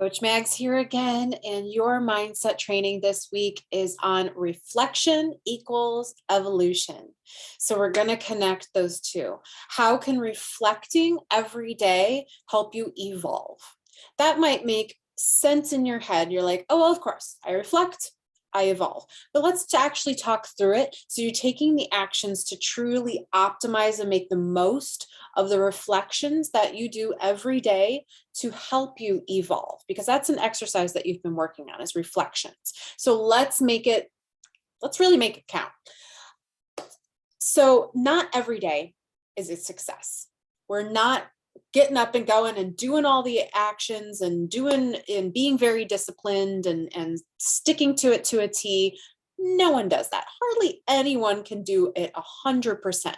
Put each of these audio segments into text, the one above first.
Coach Mags here again, and your mindset training this week is on reflection equals evolution. So we're going to connect those two. How can reflecting every day help you evolve? That might make sense in your head. You're like, oh, well, of course, I reflect, I evolve. But let's actually talk through it. So you're taking the actions to truly optimize and make the most of the reflections that you do every day to help you evolve, because that's an exercise that you've been working on, is reflections. So let's really make it count. So not every day is a success. We're not getting up and going and doing all the actions and being very disciplined and sticking to it to a T. No one does that. Hardly anyone can do it 100%.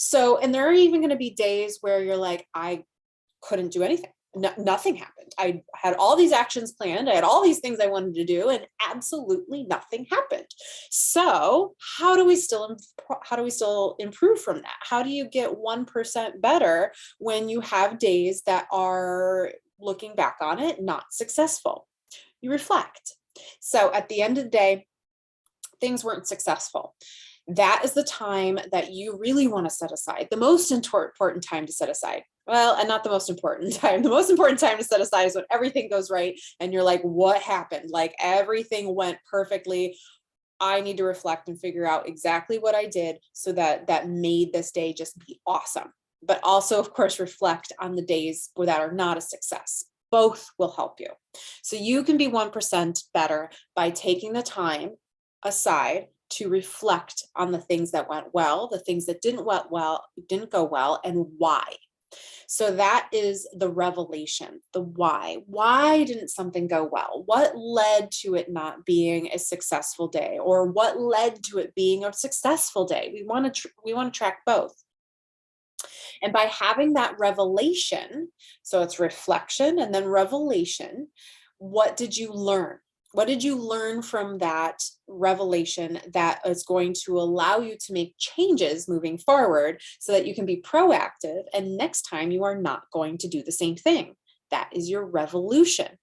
So, and there are even going to be days where you're like, I couldn't do anything. Nothing happened. I had all these actions planned. I had all these things I wanted to do, and absolutely nothing happened. So how do we still improve from that? How do you get 1% better when you have days that are, looking back on it, not successful? You reflect. So at the end of the day, things weren't successful. That is the time that you really want to set aside, the most important time to set aside. Well, and not the most important time. The most important time to set aside is when everything goes right and you're like, what happened? Like everything went perfectly. I need to reflect and figure out exactly what I did so that made this day just be awesome. But also, of course, reflect on the days that are not a success. Both will help you. So you can be 1% better by taking the time aside to reflect on the things that went well, the things that didn't go well, and why. So that is the revelation, the why. Why didn't something go well? What led to it not being a successful day, or what led to it being a successful day? We want to track both. And by having that revelation, so it's reflection and then revelation, what did you learn? What did you learn from that revelation that is going to allow you to make changes moving forward so that you can be proactive, and next time you are not going to do the same thing? That is your revolution.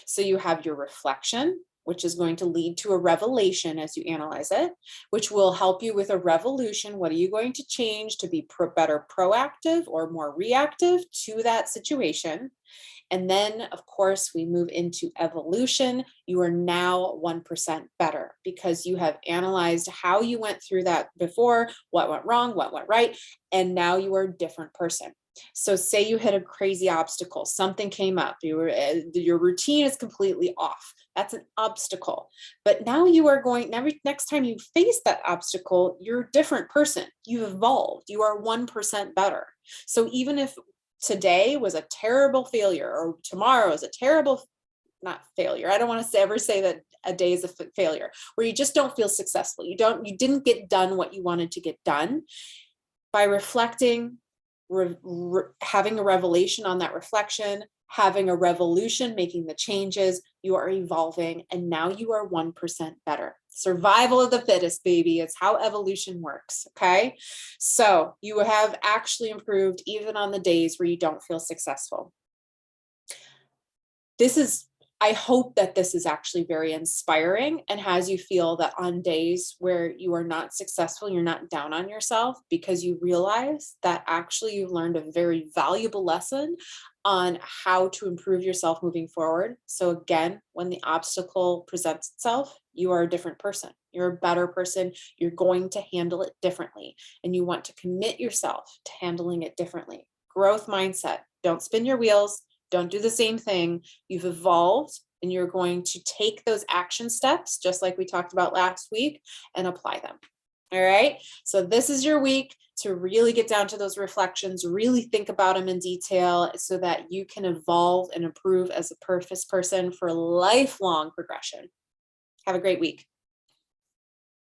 So you have your reflection, which is going to lead to a revelation as you analyze it, which will help you with a revolution. What are you going to change to be better proactive or more reactive to that situation? And then, of course, we move into evolution. You are now 1% better because you have analyzed how you went through that before, what went wrong, what went right, and now you are a different person. So say you hit a crazy obstacle, something came up, your routine is completely off. That's an obstacle. But now you are next time you face that obstacle, you're a different person. You've evolved. You are 1% better. So even if today was a terrible failure, or tomorrow is a terrible, not failure, I don't want to ever say that a day is a failure, where you just don't feel successful. You didn't get done what you wanted to get done. By reflecting, having a revelation on that reflection, having a revolution, making the changes, you are evolving, and now you are 1% better. Survival of the fittest, baby. It's how evolution works, okay? So you have actually improved even on the days where you don't feel successful. I hope that this is actually very inspiring and has you feel that on days where you are not successful, you're not down on yourself, because you realize that actually you learned a very valuable lesson on how to improve yourself moving forward. So again, when the obstacle presents itself, you are a different person. You're a better person. You're going to handle it differently, and you want to commit yourself to handling it differently. Growth mindset. Don't spin your wheels. Don't do the same thing. You've evolved, and you're going to take those action steps, just like we talked about last week, and apply them. All right. So this is your week to really get down to those reflections, really think about them in detail so that you can evolve and improve as a purpose person for lifelong progression. Have a great week.